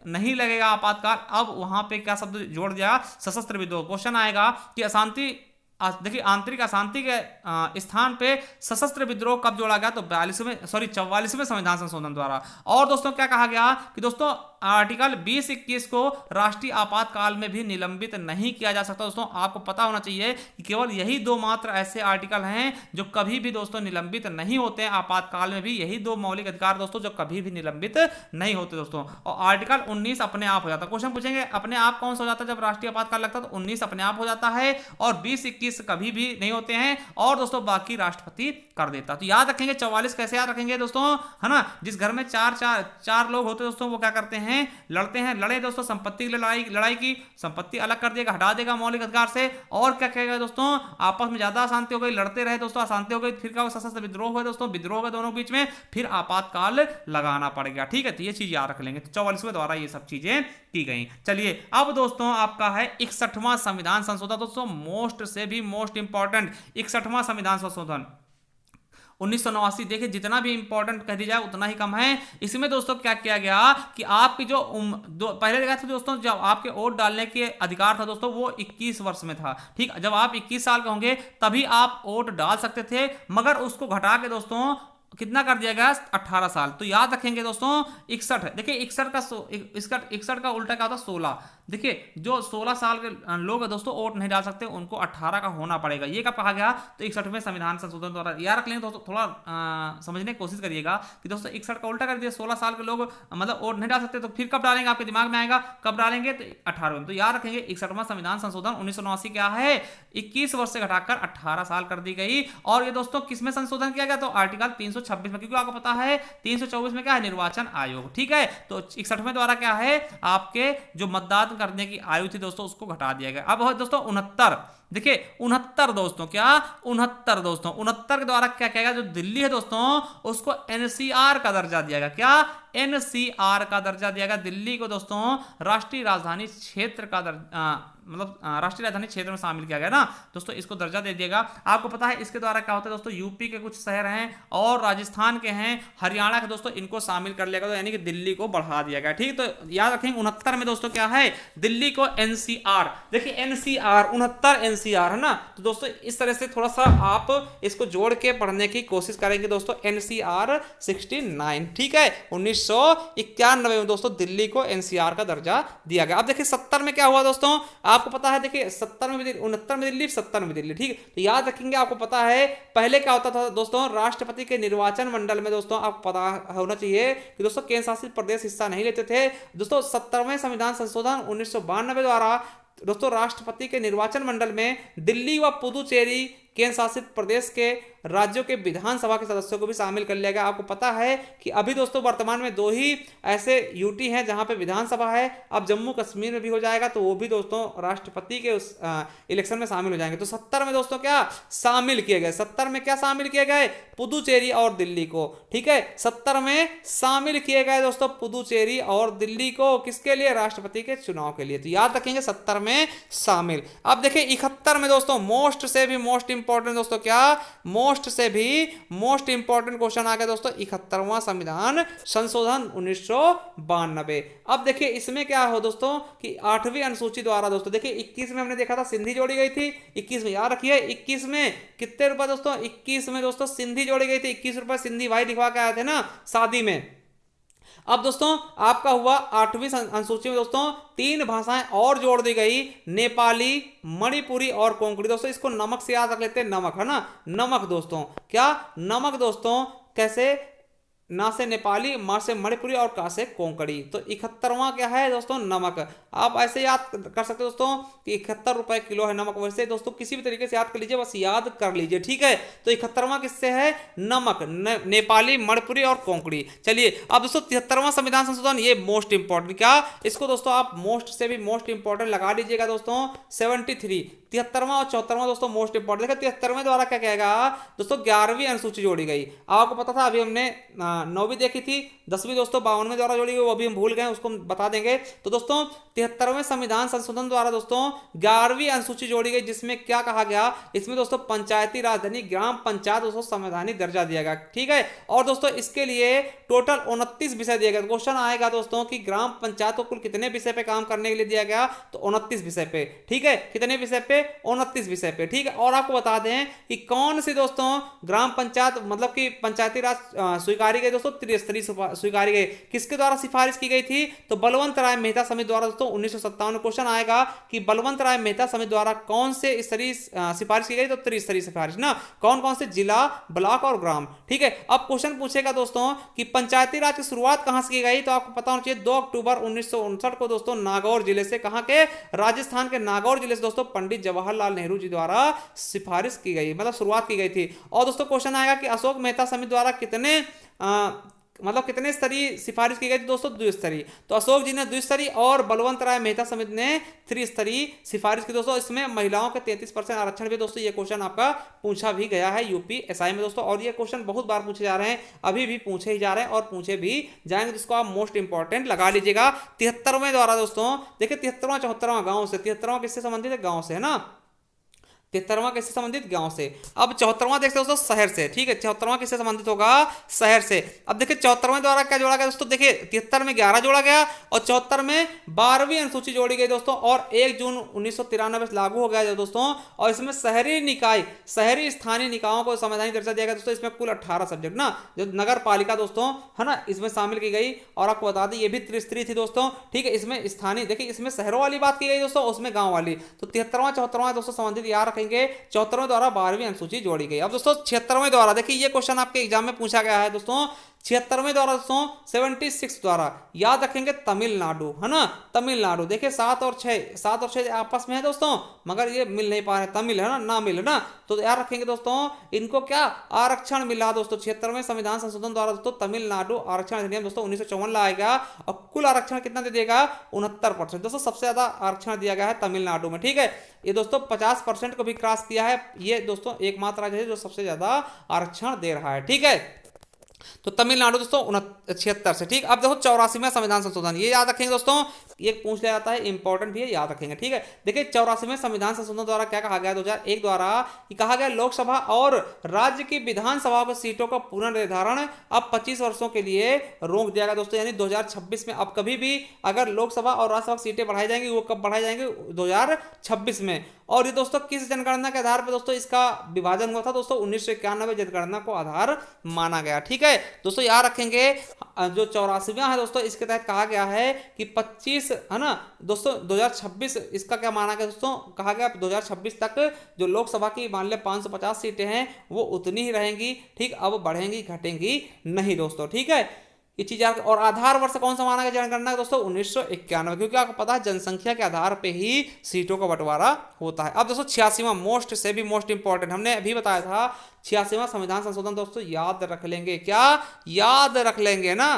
नहीं लगेगा आपातकाल, अब वहां पे क्या शब्द जोड़ दिया? सशस्त्र विद्रोह। क्वेश्चन आएगा कि अशांति, देखिए आंतरिक अशांति के स्थान पे सशस्त्र विद्रोह कब जोड़ा गया? तो 44वें संविधान संशोधन द्वारा। और दोस्तों क्या कहा गया कि दोस्तों आर्टिकल 20-21 को राष्ट्रीय आपातकाल में भी निलंबित नहीं किया जा सकता। दोस्तों आपको पता होना चाहिए कि केवल यही 2 मात्र ऐसे आर्टिकल हैं जो कभी भी दोस्तों निलंबित नहीं होते हैं। आपातकाल में भी यही 2 मौलिक अधिकार दोस्तों जो कभी भी निलंबित नहीं होते दोस्तों। और आर्टिकल 19 अपने आप हो जाता है। क्वेश्चन पूछेंगे अपने आप कौन सा हो जाता है? जब राष्ट्रीय आपातकाल लगता है तो 19 अपने आप हो जाता है और 20-21 कभी भी नहीं होते हैं और दोस्तों बाकी राष्ट्रपति कर देता। तो याद रखेंगे 44 कैसे याद रखेंगे दोस्तों, है ना, जिस घर में 4 लोग होते दोस्तों वो क्या करते हैं? लड़ते हैं। लड़े दोस्तों, संपत्ति के लिए लड़ाई की, संपत्ति अलग कर देगा, हटा देगा मौलिक अधिकार से। और क्या कहेगा दोस्तों? आपस में ज्यादा अशांति हो गई, लड़ते रहे दोस्तों, अशांति हो गई, फिर क्या सशस्त्र विद्रोह हुआ दोस्तों, विद्रोह हुआ दोनों बीच में, फिर आपातकाल लगाना पड़ेगा। ठीक है, तो ये चीज याद रख लेंगे। तो 44वें द्वारा ये सब चीजें की गई। चलिए अब दोस्तों आपका है 61वां संविधान संशोधन दोस्तों, मोस्ट से भी मोस्ट इंपॉर्टेंट 61वां संविधान संशोधन 1989। देखिए जितना भी इंपॉर्टेंट कह दी जाए उतना ही कम है। इसमें दोस्तों क्या किया गया कि आपकी जो पहले देखा था दोस्तों, जब आपके वोट डालने के अधिकार था दोस्तों वो 21 वर्ष में था। ठीक, जब आप 21 साल के होंगे तभी आप वोट डाल सकते थे, मगर उसको घटा के दोस्तों कितना कर दिया गया? 18 साल। तो याद रखेंगे दोस्तों 61 है। देखिए 61 का उल्टा क्या होता है? 16। देखिए जो 16 साल के लोग दोस्तों वोट नहीं डाल सकते, उनको 18 का होना पड़ेगा। ये कब कहा गया? तो 61वें संविधान संशोधन द्वारा। याद रख लेंगे दोस्तों, थोड़ा समझने की कोशिश करिएगा कि दोस्तों 61 का उल्टा कर दिया। 16 साल के लोग मतलब वोट नहीं डाल सकते तो फिर कब डालेंगे? आपके दिमाग में आएगा कब डालेंगे? तो 18वें। तो याद रखेंगे 61वां संविधान संशोधन 1989 क्या है? 21 वर्ष से घटाकर 18 साल कर दी गई। और ये दोस्तों किसमें संशोधन किया गया? तो आर्टिकल 326 में, क्योंकि आपको पता है 324 में क्या है? निर्वाचन आयोग। ठीक है, तो 61वें द्वारा क्या है? आपके जो मतदान करने की आयु थी दोस्तों उसको घटा दिया गया। अब दोस्तों 69। देखिए 69 दोस्तों, क्या 69 दोस्तों, 69 के द्वारा क्या किया गया? जो दिल्ली है दोस्तों उसको एनसीआर का दर्जा दिया गया। क्या? एनसीआर का दर्जा दिया गया दिल्ली को दोस्तों, राष्ट्रीय राजधानी क्षेत्र का मतलब राष्ट्रीय राजधानी क्षेत्र में शामिल किया गया ना दोस्तों, इसको दर्जा दे दिएगा। आपको पता है इसके द्वारा क्या होता है दोस्तों? यूपी के कुछ शहर हैं और राजस्थान के हैं, हरियाणा के दोस्तों, इनको शामिल कर लिया गया, तो यानी कि दिल्ली को बढ़ा दिया गया। ठीक, तो याद रखेंगे 69 में दोस्तों क्या है? दिल्ली को एनसीआर। देखिए एनसीआर 69 एनसीआर, है ना। तो दोस्तों इस तरह से थोड़ा सा आप इसको जोड़ के पढ़ने की कोशिश करेंगे दोस्तों। एनसीआर 69, ठीक है, 1991 में दोस्तों दिल्ली को एनसीआर का दर्जा दिया गया। अब देखिए 70 में क्या हुआ दोस्तों, आपको पता है, देखिए 70 में 69 में दिल्ली, 70 में दिल्ली, ठीक। तो याद रखेंगे, आपको पता है पहले क्या होता था दोस्तों, राष्ट्रपति के निर्वाचन मंडल में दोस्तों आपको पता होना चाहिए कि दोस्तों केंद्र शासित प्रदेश हिस्सा नहीं लेते थे। दोस्तों 70वें संविधान संशोधन 1992 द्वारा दोस्तों राष्ट्रपति के निर्वाचन मंडल में दिल्ली व पुदुचेरी केंद्र शासित प्रदेश के राज्यों के विधानसभा के सदस्यों को भी शामिल कर लिया गया। आपको पता है कि अभी दोस्तों वर्तमान में 2 ही ऐसे यूटी हैं जहां पे विधानसभा है। अब जम्मू कश्मीर में भी हो जाएगा, तो वो भी दोस्तों राष्ट्रपति के उस इलेक्शन में शामिल हो जाएंगे। तो 70 में दोस्तों क्या शामिल किए गए, 70 में क्या शामिल किए गए, पुदुचेरी और दिल्ली को, ठीक है। 70 में शामिल किए गए दोस्तों पुदुचेरी और दिल्ली को, किसके लिए, राष्ट्रपति के चुनाव के लिए। तो याद रखेंगे 70 में शामिल। अब देखिए 71 में दोस्तों मोस्ट से भी मोस्ट इंपॉर्टेंट दोस्तों, क्या मोस्ट से भी मोस्ट इंपॉर्टेंट क्वेश्चन आ गया दोस्तों, 71वां संविधान संशोधन 1992। अब देखिए इसमें क्या हो दोस्तों कि 8वीं अनुसूची द्वारा दोस्तों, देखिए 21 में हमने देखा था सिंधी जोड़ी गई थी, 21 में याद रखिए 21 में कितने रुपए दोस्तों, 21 में दोस्तों सिंधी जोड़ी गई थी, 21 रुपए सिंधी भाई लिखवा के आए थे ना शादी में। अब दोस्तों आपका हुआ 8वीं अनुसूची में दोस्तों 3 भाषाएं और जोड़ दी गई, नेपाली, मणिपुरी और कोंकणी। दोस्तों इसको नमक से याद रख लेते हैं, नमक, है ना, नमक दोस्तों, क्या नमक दोस्तों, कैसे, ना से नेपाली, माँ से मणिपुरी और का से कोंकणी। तो 71वां क्या है दोस्तों, नमक। आप ऐसे याद कर सकते हो दोस्तों कि 71 रुपए किलो है नमक। वैसे दोस्तों किसी भी तरीके से याद कर लीजिए, बस याद कर लीजिए, ठीक है। तो 71वां किससे है, नमक, नेपाली, मणिपुरी और कोंकणी। चलिए अब दोस्तों 73वां संविधान संशोधन, ये मोस्ट इंपॉर्टेंट, क्या इसको दोस्तों आप मोस्ट से भी मोस्ट इंपॉर्टेंट लगा लीजिएगा दोस्तों, 73। 73वां और 74वां दोस्तों मोस्ट इंपॉर्टेंट। देखो 73वें द्वारा क्या कहेगा दोस्तों, 11वीं अनुसूची जोड़ी गई। आपको पता था, अभी हमने 9वीं देखी थी, 10वीं दोस्तों 52वें द्वारा जोड़ी गई, वो अभी हम भूल गए, उसको बता देंगे। तो दोस्तों 73वें संविधान संशोधन द्वारा दोस्तों 11वीं अनुसूची जोड़ी गई, जिसमें क्या कहा गया, इसमें दोस्तों पंचायती राजधानी ग्राम पंचायत दोस्तों संवैधानिक दर्जा दिया गया, ठीक है। और दोस्तों इसके लिए टोटल 29 विषय दिए गए। क्वेश्चन आएगा दोस्तों कि ग्राम पंचायत को कुल कितने विषय पे काम करने के लिए दिया गया, तो 29 विषय पे, ठीक है। कितने विषय पे, 29 विषय पे, ठीक है। और आपको बता दें कि कौन सी दोस्तों ग्राम पंचायत मतलब कि पंचायती राज स्वीकारी गई दोस्तों, त्रिस्तरीय स्वीकारी गई, किसके द्वारा सिफारिश की गई थी, तो बलवंत राय मेहता समिति द्वारा दोस्तों 1957। क्वेश्चन आएगा कि बलवंत राय मेहता समिति द्वारा कौन से स्तरीय सिफारिश की गई, तो त्रिस्तरीय सिफारिश ना, कौन कौन से, जिला, ब्लॉक और ग्राम, ठीक है। अब क्वेश्चन पूछेगा दोस्तों कि पंचायती राज की शुरुआत कहां से की गई, तो आपको पता होना चाहिए 2 अक्टूबर 1959 को दोस्तों नागौर जिले से, कहां के, राजस्थान के नागौर जिले से दोस्तों पंडित जवाहरलाल नेहरू जी द्वारा सिफारिश की गई, मतलब शुरुआत की गई थी। और दोस्तों क्वेश्चन आएगा कि अशोक मेहता समिति द्वारा कितने मतलब कितने स्तरीय सिफारिश की गई थी दोस्तों, द्विस्तरीय। तो अशोक जी ने द्विस्तरीय और बलवंत राय मेहता समिति ने त्रिस्तरीय सिफारिश की दोस्तों। इसमें महिलाओं के 33% आरक्षण भी दोस्तों, ये क्वेश्चन आपका पूछा भी गया है यूपीएसआई में दोस्तों, और ये क्वेश्चन बहुत बार पूछे जा रहे हैं, अभी भी पूछे ही जा रहे हैं और पूछे भी जाएंगे, जिसको आप मोस्ट इंपॉर्टेंट लगा लीजिएगा। 73वें द्वारा दोस्तों देखिए 73वां 74वां गाँव से, 73वां किससे संबंधित है, गाँव से, है ना, 73वां किससे संबंधित, गांव से। अब 74वां देखते हैं दोस्तों शहर से, ठीक है। 74वां किससे संबंधित होगा, शहर से। अब देखिए 74वें द्वारा क्या जोड़ा गया दोस्तों, देखिए 73 में 11 जोड़ा गया और 74 में 12वीं अनुसूची जोड़ी गई दोस्तों, और 1 जून 1993 से लागू हो गया दोस्तों। और इसमें शहरी निकाय, शहरी स्थानीय निकायों को संवैधानिक दर्जा दिया गया दोस्तों। इसमें कुल 18 सब्जेक्ट ना, जो नगर पालिका दोस्तों, है ना, इसमें शामिल की गई। और आपको बता दें ये भी त्रिस्तरीय थी दोस्तों, ठीक है। इसमें स्थानीय, देखिए इसमें शहरों वाली बात की गई दोस्तों, उसमें गाँव वाली। तो 73वां 74वां दोस्तों संबंधित याद रखेंगे। 74वें द्वारा 12वीं अनुसूची जोड़ी गई। अब दोस्तों 76वें द्वारा, देखिए ये क्वेश्चन आपके एग्जाम में पूछा गया है दोस्तों, 76वें द्वारा दोस्तों 76 द्वारा याद रखेंगे तमिलनाडु, है ना, तमिलनाडु। देखिए 7 और 6 आपस में है दोस्तों, मगर ये मिल नहीं पा रहे, तमिल है ना, ना मिल ना, तो याद रखेंगे दोस्तों इनको क्या आरक्षण मिला दोस्तों। 76वें संविधान संशोधन द्वारा दोस्तों तमिलनाडु आरक्षण अधिनियम दोस्तों 1954 लाया गया, और कुल आरक्षण कितना दे देगा, 69% दोस्तों। सबसे ज्यादा आरक्षण दिया गया है तमिलनाडु में, ठीक है। ये दोस्तों 50% को भी क्रॉस किया है, ये दोस्तों एकमात्र राज्य है जो सबसे ज्यादा आरक्षण दे रहा है, ठीक है। तो तमिलनाडु दोस्तों 76 से, ठीक। अब देखो 84वां संविधान संशोधन, ये याद रखेंगे दोस्तों, ये पूछ लिया जाता है, इंपॉर्टेंट भी है, याद रखेंगे, ठीक है। देखिए 84वें संविधान संशोधन द्वारा क्या कहा गया, 2001 द्वारा कहा गया लोकसभा और राज्य की विधानसभा की सीटों का पुनर्निर्धारण अब 25 वर्षों के लिए रोक दिया गया दोस्तों, यानी 2026 में। अब कभी भी अगर लोकसभा और राज्यसभा की सीटें बढ़ाई जाएंगी, वो कब बढ़ाई जाएंगी, 2026 में। और ये दोस्तों किस जनगणना के आधार पर दोस्तों इसका विभाजन हुआ था दोस्तों, 1991 जनगणना को आधार माना गया। ठीक है दोस्तों, याद रखेंगे जो 84वां है दोस्तों, इसके तहत कहा गया है कि 25 है ना दोस्तों 2026, इसका क्या माना गया दोस्तों, कहा गया 2026 तक जो लोकसभा की मान लिया 550 सीटें हैं वो उतनी ही रहेंगी। ठीक, अब बढ़ेंगी घटेंगी नहीं दोस्तों। ठीक है, ये चीज और आधार वर्ष कौन सा माना गया जनगणना दोस्तों, 1991, क्योंकि आपको पता है जनसंख्या के आधार पे ही सीटों का बंटवारा होता है। अब दोस्तों 86वां मोस्ट से भी मोस्ट इंपॉर्टेंट, हमने अभी बताया था 86वां संविधान संशोधन दोस्तों याद रख लेंगे, क्या याद रख लेंगे ना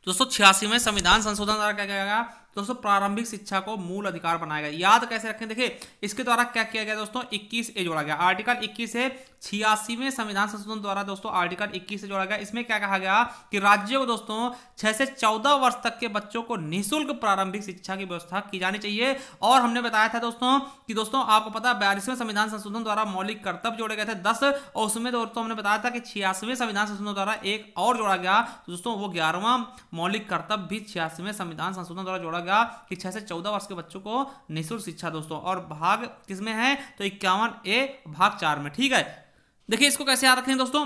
दोस्तों। 86वें संविधान संशोधन द्वारा क्या किया गया दोस्तों, प्रारंभिक शिक्षा को मूल अधिकार बनाया गया। याद कैसे रखें, देखिए इसके द्वारा क्या किया गया दोस्तों, 21A जोड़ा गया, आर्टिकल 21 से 86वें संविधान संशोधन द्वारा दोस्तों आर्टिकल 21 से जोड़ा गया। इसमें क्या कहा गया कि राज्यों को दोस्तों 6 से 14 वर्ष तक के बच्चों को निःशुल्क प्रारंभिक शिक्षा की व्यवस्था की जानी चाहिए। और हमने बताया था दोस्तों कि दोस्तों आपको पता है 42वें संविधान संशोधन द्वारा मौलिक कर्तव्य जोड़े गए थे 10, और उसमें दोस्तों हमने बताया था कि 86वें संविधान संशोधन द्वारा एक और जोड़ा गया दोस्तों, वो 11वां मौलिक कर्तव्य भी 86वें संविधान संशोधन द्वारा जोड़ा गया कि 6 से 14 वर्ष के बच्चों को निःशुल्क शिक्षा दोस्तों। और भाग किसमें है तो 51A भाग 4 में। ठीक है, देखिए इसको कैसे याद रखें दोस्तों,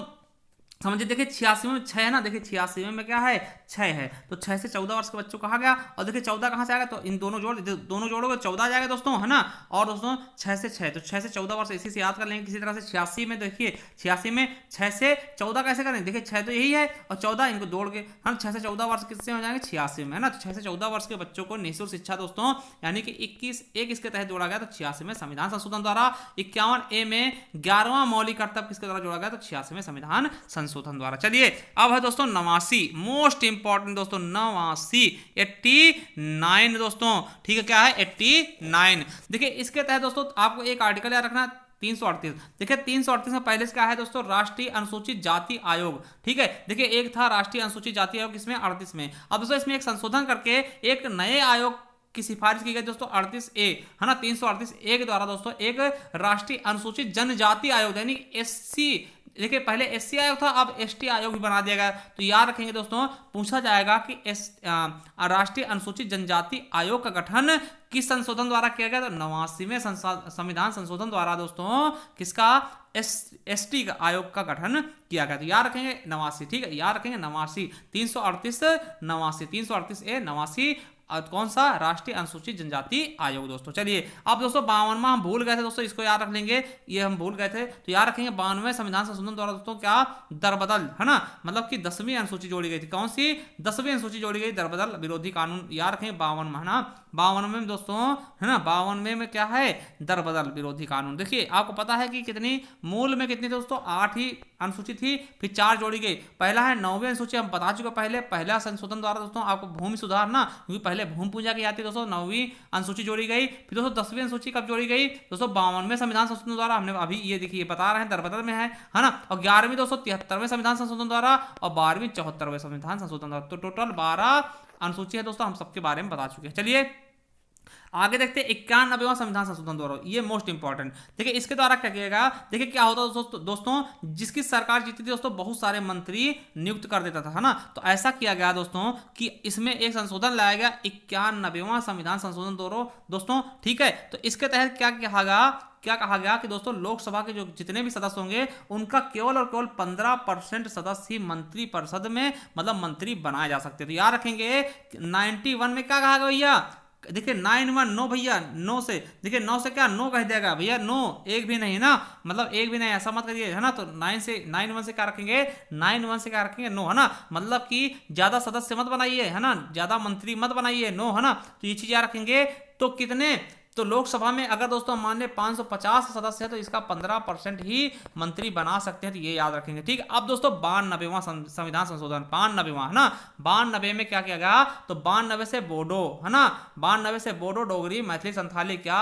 समझिए, देखिए 86 में 6 है ना, देखिए 86 में क्या है 6 है, तो 6 से 14 वर्ष के बच्चों कहा गया। और देखिए 14 कहाँ से आएगा, तो इन दोनों जोड़ोगे 14 आ जाएगा दोस्तों, है ना। और दोस्तों 6 से 6, तो 6 से 14 वर्ष इसी से याद कर लेंगे किसी तरह से। 86 में देखिए 86 में 6 से 14 कैसे करें, देखिए 6 तो यही है और 14 इनको जोड़ के हम 6 से 14 वर्ष किससे हो जाएंगे 86 में, है ना। तो 6 से 14 वर्ष के बच्चों को निःशुल्क शिक्षा दोस्तों, यानी कि 21 इसके तहत जोड़ा गया, तो 86 में संविधान संशोधन द्वारा। 51A में 11वां मौलिक कर्तव्य किसके द्वारा जोड़ा गया, तो 86 में संविधान संशोधन द्वारा। चलिए अब है दोस्तों 89, मोस्ट इंपॉर्टेंट दोस्तों 89, 89 दोस्तों। ठीक है, क्या है 89। देखिए इसके तहत दोस्तों आपको एक आर्टिकल याद रखना 338। देखिए 338 में पहले से क्या है दोस्तों, राष्ट्रीय अनुसूचित जाति आयोग। ठीक है, देखिए एक था राष्ट्रीय अनुसूचित जाति आयोग, इसमें 38 में। अब दोस्तों इसमें एक संशोधन करके एक नए आयोग की सिफारिश की गई दोस्तों 38A, है ना। 338A के द्वारा दोस्तों एक राष्ट्रीय अनुसूचित जनजाति आयोग यानी SC, देखिए पहले SC आयोग था, अब ST आयोग भी बना दिया गया। तो याद रखेंगे दोस्तों, पूछा जाएगा कि राष्ट्रीय अनुसूचित जनजाति आयोग का गठन किस संशोधन द्वारा किया गया, तो 89वें संविधान संशोधन द्वारा दोस्तों किसका, ST का आयोग का गठन किया गया। तो याद रखेंगे 89। ठीक है, याद रखेंगे 89, 338 89, 338A 89 कौन सा, राष्ट्रीय अनुसूचित जनजाति आयोग दोस्तों। चलिए अब दोस्तों 52वां हम भूल गए थे दोस्तों, इसको याद रख लेंगे, ये हम भूल गए थे, तो याद रखेंगे 92वें संविधान संशोधन द्वारा दोस्तों क्या दरबदल, है ना, मतलब कि 10वीं अनुसूची जोड़ी गई थी। कौन सी, 10वीं अनुसूची जोड़ी गई, दरबदल विरोधी कानून। याद रखेंगे 52 में, है ना, 52 में दोस्तों, है ना, 52 में क्या है, दरबदल विरोधी कानून। देखिए आपको पता है कि कितनी मूल में कितनी दोस्तों 8 ही अनुसूची थी, फिर 4 जोड़ी गई। पहला है 9वीं अनुसूची, हम बता चुके पहले, पहला संशोधन द्वारा दोस्तों आपको भूमि सुधार ना, क्योंकि पहले भूमि पूजा की जाती है दोस्तों, 9वीं अनुसूची जोड़ी गई। फिर दोस्तों 10वीं अनुसूची कब जोड़ी गई दोस्तों, 52वें संविधान संशोधन द्वारा। हमने अभी ये देखिए बता रहे हैं दरबदल में है ना। और 11वीं दोस्तों 73वें संविधान संशोधन द्वारा, और 12वीं 74वें संविधान संशोधन द्वारा। तो टोटल 12 अनुसूची है दोस्तों, हम सबके बारे में बता चुके हैं। चलिए आगे देखते हैं 91वां संविधान संशोधन द्वारा, ये मोस्ट इंपॉर्टेंट। देखिए इसके द्वारा क्या किएगा, देखिए क्या होता है दोस्तों, जिसकी सरकार जीती थी दोस्तों बहुत सारे मंत्री नियुक्त कर देता था, है ना। तो ऐसा किया गया दोस्तों कि इसमें एक संशोधन लाया गया 91वां संविधान संशोधन द्वारा दोस्तों। ठीक है, तो इसके तहत क्या कहा गया कि दोस्तों लोकसभा के जो जितने भी सदस्य होंगे उनका केवल और केवल 15% सदस्य ही मंत्री परिषद में मतलब मंत्री बनाए जा सकते। तो याद रखेंगे 91 में क्या कहा गया भैया, देखिए 91 नो भैया, नो से देखिए 9 से क्या नो कह देगा भैया, नो एक भी नहीं ना, मतलब एक भी नहीं, ऐसा मत करिए, है ना। तो 91 से क्या रखेंगे, 91 से क्या रखेंगे, नो, है ना, मतलब कि ज्यादा सदस्य मत बनाइए, है ना, ज्यादा मंत्री मत बनाइए, नो, है ना। तो ये चीज याद रखेंगे। तो कितने, तो लोकसभा में अगर दोस्तों मान लें 550 सदस्य है तो इसका 15% ही मंत्री बना सकते हैं, तो ये याद रखेंगे। ठीक है, अब दोस्तों 92वां संविधान संशोधन, 92वां, है ना। 92 में क्या किया गया, तो 92 से बोडो, है ना, 92 से बोडो, डोगरी, मैथिली, संथाली, क्या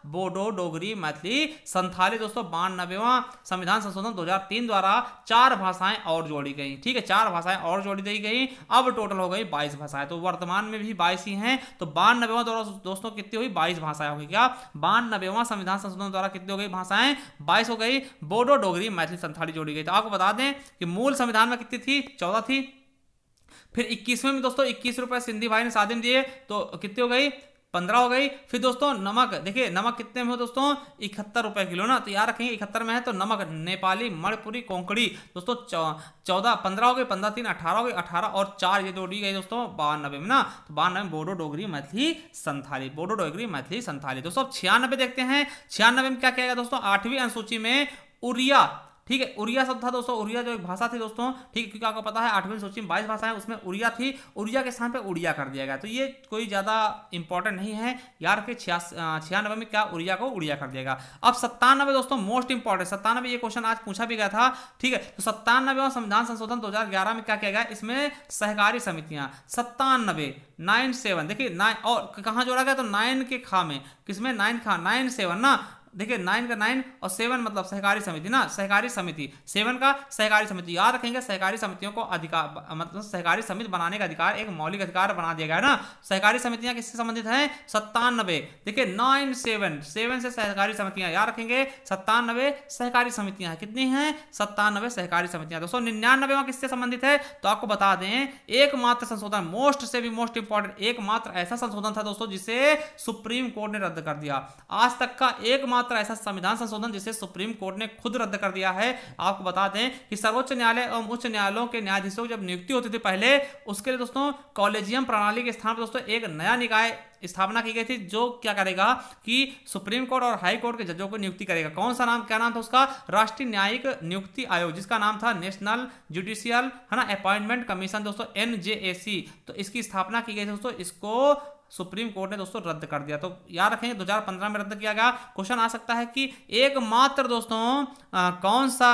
बोडो, डोगरी, मैथिली, संथाली दोस्तों। 92वां संविधान संशोधन 2003 द्वारा 4 भाषाएं और जोड़ी गई। ठीक है, 4 भाषाएं और जोड़ी दी गई, अब टोटल हो गई 22 भाषाएं। तो वर्तमान में भी 22 ही हैं। तो 92वां द्वारा दोस्तों कितनी हुई, 22 भाषाएं होगी। क्या 92वां संविधान संशोधन द्वारा कितनी हो गई भाषाएं, 22 हो गई। बोडो, डोगरी, मैथिली, संथाली जोड़ी गई। तो आपको बता दें कि मूल संविधान में कितनी थी, 14 थी। फिर 21वें में दोस्तों 21 रुपए सिंधी भाई ने शादी में दिए, तो कितनी हो गई, 15 हो गई। फिर दोस्तों नमक, देखिए नमक कितने में हो दोस्तों, 71 रुपए किलो ना, तो याद रखेंगे 71 में है तो नमक नेपाली, मणिपुरी, कोंकणी दोस्तों 14, 15 हो गई, 15 3 18 हो गई, 18 और 4 ये जोड़ी गई दोस्तों 92 में ना, तो 92 में बोडो डोगरी मैथिली संथाली, बोडो डोगरी मैथिली संथाली। दोस्तों 96 देखते हैं, 96 में क्या किया दोस्तों, 8वीं अनुसूची में उड़िया, ठीक है, उड़िया शब्द था दोस्तों, उड़िया जो एक भाषा थी दोस्तों, ठीक है, क्योंकि आपको पता है 8वीं सूची में 22 भाषाएं, उसमें उड़िया थी, उड़िया के स्थान पे उड़िया कर दिया गया, तो ये कोई ज्यादा इंपॉर्टेंट नहीं है यार के 96 में क्या उड़िया को उड़िया कर दिएगा। अब 97 दोस्तों मोस्ट इंपॉर्टेंट, 97 ये क्वेश्चन आज पूछा भी गया था, ठीक है, तो 97वां संविधान संशोधन 2011 में क्या किया गया, इसमें सहकारी समितियां 97 97, देखिए 9 और कहां जोड़ा गया, तो 9 के खा में, किसमें 9 खा 9 7 ना, देखिए 9 का 9 और 7 मतलब सहकारी समिति ना, सहकारी समिति 7 का सहकारी समिति, याद रखेंगे सहकारी समितियों को अधिकार, मतलब सहकारी समिति बनाने का अधिकार एक मौलिक अधिकार बना दिया गया है ना। सहकारी समितियां किससे संबंधित हैं, 97, देखिए 9 7 से सहकारी समितियां, याद रखेंगे 97 सहकारी समितियां कितनी हैं, 97 सहकारी समितियां। दोस्तों 99वां किससे संबंधित है, तो आपको बता दें एकमात्र संशोधन, मोस्ट से भी मोस्ट इंपॉर्टेंट, एकमात्र ऐसा संशोधन था दोस्तों जिसे सुप्रीम कोर्ट ने रद्द कर दिया, आज तक का एकमात्र ऐसा संविधान संशोधन जिसे सुप्रीम कोर्ट ने खुद रद्द कर दिया है। आपको बता दें कि सर्वोच्च न्यायालय एवं उच्च न्यायालयों के न्यायाधीशों की जब नियुक्ति होती थी पहले, उसके लिए दोस्तों कॉलेजियम प्रणाली के स्थान पर दोस्तों एक नया निकाय स्थापना की गई थी, जो क्या करेगा कि सुप्रीम कोर्ट और हाई कोर्ट के जजों को नियुक्ति करेगा। कौन सा नाम, क्या नाम था उसका, राष्ट्रीय न्यायिक नियुक्ति आयोग, जिसका नाम था नेशनल जुडिशियल है ना अपॉइंटमेंट कमीशन दोस्तों, NJAC, तो इसकी स्थापना की गई थी दोस्तों, इसको सुप्रीम कोर्ट ने दोस्तों रद्द कर दिया। तो याद रखेंगे 2015 में रद्द किया गया। क्वेश्चन आ सकता है कि एकमात्र दोस्तों कौन सा,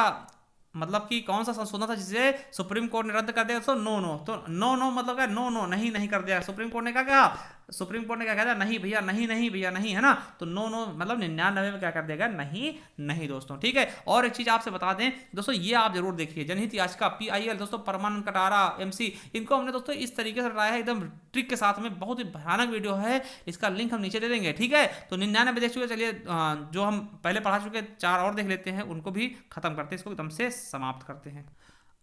मतलब कि कौन सा संशोधन था जिसे सुप्रीम कोर्ट ने रद्द कर दिया, तो नो, तो नो मतलब क्या, नो नहीं कर दिया सुप्रीम कोर्ट ने, क्या कहा सुप्रीम कोर्ट ने, क्या कहा नहीं भैया, नहीं भैया नहीं, है ना, तो नो मतलब 99 में क्या कर देगा, नहीं दोस्तों, ठीक है। और एक चीज आपसे बता दें दोस्तों, ये आप जरूर देखिए, जनहित याचिका PIL दोस्तों, परमानंद कटारा MC, इनको हमने दोस्तों इस तरीके से लगाया है एकदम ट्रिक के साथ में, बहुत ही भयानक वीडियो है, इसका लिंक हम नीचे दे देंगे, ठीक है। तो 99 देख चुके, चलिए जो हम पहले पढ़ा चुके 4 और देख लेते हैं, उनको भी खत्म करते हैं, इसको एकदम से समाप्त करते हैं।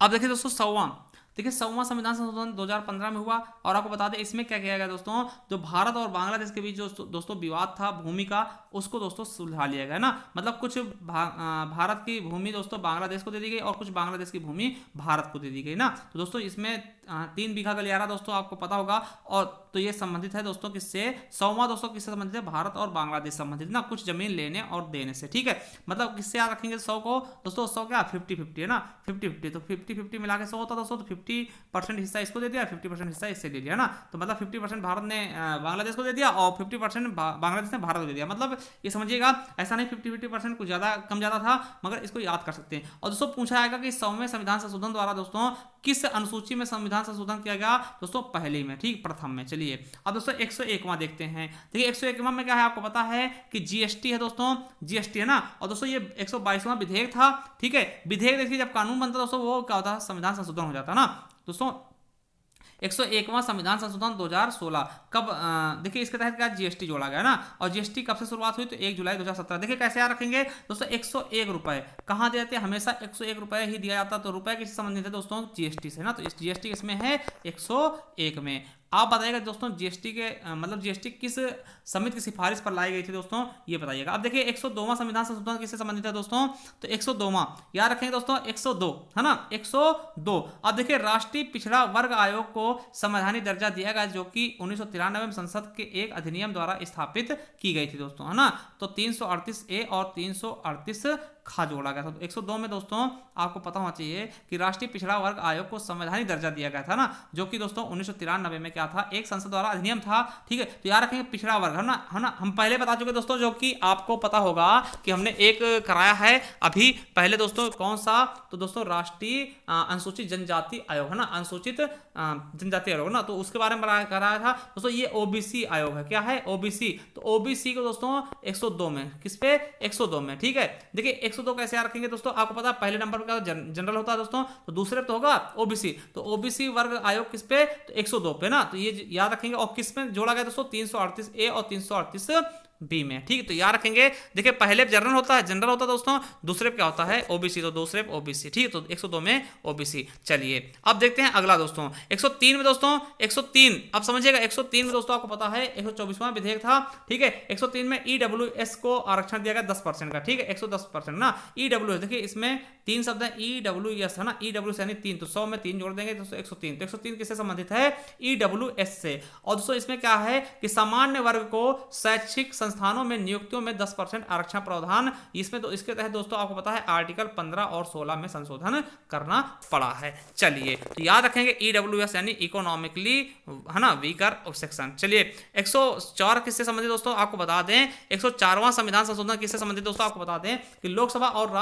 अब देखिए दोस्तों 100वां, देखिए 100वां संविधान संशोधन 2015 में हुआ, और आपको बता दें इसमें क्या किया गया दोस्तों, जो भारत और बांग्लादेश के बीच जो दोस्तों विवाद था भूमि का, उसको दोस्तों सुलझा लिया गया ना, मतलब कुछ भारत की भूमि दोस्तों बांग्लादेश को दे दी गई और कुछ बांग्लादेश की भूमि भारत को दे दी गई ना। तो दोस्तों इसमें 3 बीघा गलियारा दोस्तों आपको पता होगा, और तो ये संबंधित है दोस्तों किससे, 100वां दोस्तों किससे संबंधित है, भारत और बांग्लादेश संबंधित ना, कुछ जमीन लेने और देने से, ठीक है। मतलब किससे याद रखेंगे 100 को दोस्तों, 100 क्या 50-50 है ना, 50-50, तो 50-50 मिला के 100 होता दोस्तों, तो 50% हिस्सा इसको दे दिया, 50% हिस्सा इससे ले लिया ना, तो मतलब 50% भारत ने बांग्लादेश को दे दिया और 50% बांग्लादेश ने भारत को दे दिया। मतलब ये समझिएगा ऐसा नहीं 50-50% कुछ ज्यादा कम ज्यादा था, मगर इसको याद कर सकते हैं। और दोस्तों पूछा जाएगा कि 100वें संविधान संशोधन द्वारा दोस्तों किस अनुसूची में संविधान संशोधन किया गया दोस्तों, पहली में, ठीक, प्रथम में। चलिए अब दोस्तों 101वां देखते हैं। देखिए 101वां में क्या है, आपको पता है कि GST है दोस्तों, GST है ना, और दोस्तों ये 122वां विधेयक था, ठीक है। विधेयक देखिए जब कानून बनता दोस्तों वो क्या होता है, संविधान संशोधन हो जाता है ना दोस्तों। 101वां संविधान संशोधन 2016 कब, देखिए इसके तहत क्या GST जोड़ा गया ना, और GST कब से शुरुआत हुई, तो 1 जुलाई 2017। देखिए कैसे याद रखेंगे दोस्तों, 101 रुपए कहाँ दिए जाते हैं, हमेशा 101 रुपए ही दिया जाता, तो रुपए किससे संबंधित है दोस्तों, GST से ना, तो इस GST इसमें है 101 में। आप बताइएगा दोस्तों GST के मतलब GST किस समिति की सिफारिश पर लाई गई थी दोस्तों, ये बताइएगा। अब देखिए 102वां संविधान संशोधन किससे संबंधित है दोस्तों, तो 102वां याद रखेंगे दोस्तों, 102 है ना, 102। अब देखिए राष्ट्रीय पिछड़ा वर्ग आयोग को संवैधानिक दर्जा दिया गया, जो कि 1993 में संसद के एक अधिनियम द्वारा स्थापित की गई थी दोस्तों, है ना। तो 338A और 338 खा जोड़ा गया था। तो 102 में दोस्तों आपको पता होना चाहिए कि राष्ट्रीय पिछड़ा वर्ग आयोग को संवैधानिक दर्जा दिया गया था ना, जो कि दोस्तों 1993 में क्या था, एक संसद द्वारा अधिनियम था, ठीक है। तो याद रखेंगे पिछड़ा वर्ग है ना, हम पहले बता चुके दोस्तों, जो कि आपको पता होगा कि हमने एक कराया है अभी पहले दोस्तों, कौन सा, तो दोस्तों राष्ट्रीय अनुसूचित जनजाति आयोग है ना, अनुसूचित जनजाति आयोग ना, तो उसके बारे में कराया था दोस्तों। ये OBC आयोग है, क्या है OBC, तो OBC को दोस्तों 102 में, किस पे 102 में, ठीक है। देखिए 102 कैसे याद रखेंगे दोस्तों, आपको पता है पहले नंबर पर जनरल होता है दोस्तों, तो दूसरे पे तो होगा OBC, तो OBC वर्ग आयोग किस पे, तो 102 पे ना, तो ये याद रखेंगे। और किस में जोड़ा गया दोस्तों, 338A और 338 बी में। ठीक है, तो याद रखेंगे। देखिए पहले जनरल होता है दोस्तों, दूसरे पे क्या होता है ओबीसी, तो दूसरे पे ओबीसी। ठीक है, तो 102 में ओबीसी। चलिए अब देखते हैं अगला दोस्तों 103 में दोस्तों 103, अब समझिएगा 103 में दोस्तों आपको पता है 124वां विधेयक था। ठीक है, 103 में ईडब्ल्यूएस को आरक्षण दिया गया 10% का। ठीक है, 110% ना ईडब्ल्यूएस। देखिए इसमें तीन शब्द है ईडब्ल्यूएस है ना, ईडब्ल्यूएस यानी 3, तो 100 में 3 जोड़ देंगे दोस्तों 103। तो 103 किससे संबंधित है ईडब्ल्यूएस से। और दोस्तों इसमें क्या है कि सामान्य वर्ग को शैक्षिक संस्थानों में नियुक्तियों में 10% आरक्षण प्रावधान, इसमें तो इसके तहत दोस्तों आपको पता है आर्टिकल 15 और 16 में संशोधन करना पड़ा है। चलिए तो याद रखेंगे ईडब्ल्यूएस यानी इकोनॉमिकली है ना वीकर सेक्शन। चलिए 104 किससे संबंधित दोस्तों आपको बता दें, 104वां संविधान संशोधन किससे संबंधित दोस्तों आपको बता दें कि लोकसभा और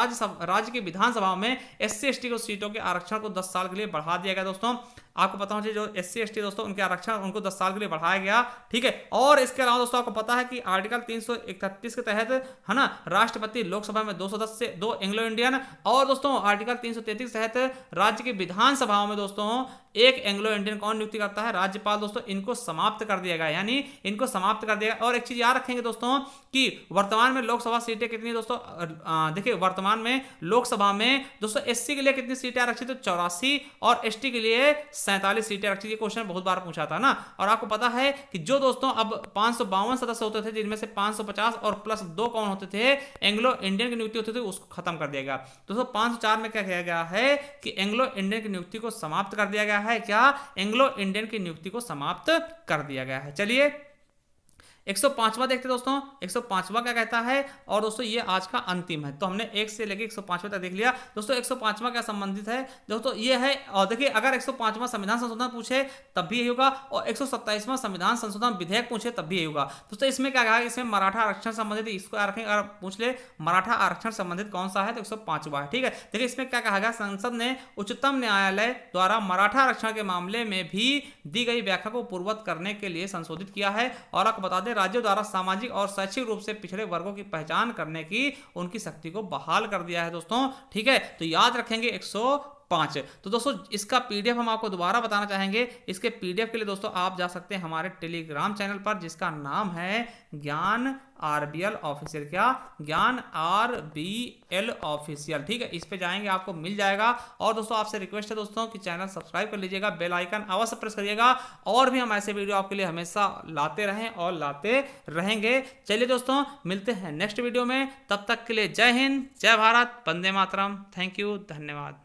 राज्य की विधानसभा में एससी एसटी को सीटों के आरक्षण को 10 साल के लिए बढ़ा दिया गया दोस्तों। आपको पता होना चाहिए जो एससी एसटी दोस्तों उनके आरक्षण उनको 10 साल के लिए बढ़ाया गया। ठीक है, और इसके अलावा दोस्तों आपको पता है कि आर्टिकल 331 के तहत है ना राष्ट्रपति लोकसभा में 210 से 2 एंग्लो इंडियन, और दोस्तों आर्टिकल 333 के तहत राज्य की विधानसभाओं में दोस्तों 1 एंग्लो इंडियन कौन नियुक्ति करता है राज्यपाल। दोस्तों इनको समाप्त कर दिया गया, यानी इनको समाप्त कर दिया गया। और एक चीज याद रखेंगे दोस्तों कि वर्तमान में लोकसभा सीटें कितनी दोस्तों, देखिए वर्तमान में लोकसभा में दोस्तों एससी के लिए कितनी सीटें आरक्षित है 84, और एसटी के लिए 47 सीटें आरक्षित। ये क्वेश्चन बहुत बार पूछा था ना। और आपको पता है कि जो दोस्तों अब 552 सदस्य होते थे जिनमें से 550 और प्लस 2 कौन होते थे एंग्लो इंडियन की नियुक्ति होती थी, उसको खत्म कर दिया गया। दोस्तों 504 में क्या किया गया है कि एंग्लो इंडियन की नियुक्ति को समाप्त कर दिया गया है। क्या एंग्लो इंडियन की नियुक्ति को समाप्त कर दिया गया है। चलिए 105वां देखते दोस्तों, 105वां क्या कहता है। और दोस्तों ये आज का अंतिम है, तो हमने 1 से लेकर 105वां तक देख लिया। दोस्तों 105वां क्या संबंधित है दोस्तों ये है, और देखिए अगर 105वां संविधान संशोधन पूछे तब भी यही होगा, और 127वां संविधान संशोधन विधेयक पूछे तब भी यही होगा। दोस्तों इसमें क्या कहा, इसमें मराठा आरक्षण संबंधित, इसको रखें अगर पूछ ले मराठा आरक्षण संबंधित कौन सा है तो 105वां है। ठीक है, देखिए इसमें क्या कहा गया, संसद ने उच्चतम न्यायालय द्वारा मराठा आरक्षण के मामले में भी दी गई व्याख्या को पूर्ववत करने के लिए संशोधित किया है। और आपको बता दें राज्यों द्वारा सामाजिक और शैक्षिक रूप से पिछड़े वर्गों की पहचान करने की उनकी शक्ति को बहाल कर दिया है दोस्तों। ठीक है, तो याद रखेंगे 105। तो दोस्तों इसका पीडीएफ हम आपको दोबारा बताना चाहेंगे। इसके पीडीएफ के लिए दोस्तों आप जा सकते हैं हमारे टेलीग्राम चैनल पर जिसका नाम है ज्ञान आरबीएल ऑफिशियल। क्या, ज्ञान आरबीएल ऑफिशियल। ठीक है, इस पे जाएंगे आपको मिल जाएगा। और दोस्तों आपसे रिक्वेस्ट है दोस्तों कि चैनल सब्सक्राइब कर लीजिएगा, बेल आइकन अवश्य प्रेस करिएगा, और भी हम ऐसे वीडियो आपके लिए हमेशा लाते रहें और लाते रहेंगे। चलिए दोस्तों मिलते हैं नेक्स्ट वीडियो में, तब तक के लिए जय हिंद, जय भारत, वंदे मातरम। थैंक यू, धन्यवाद।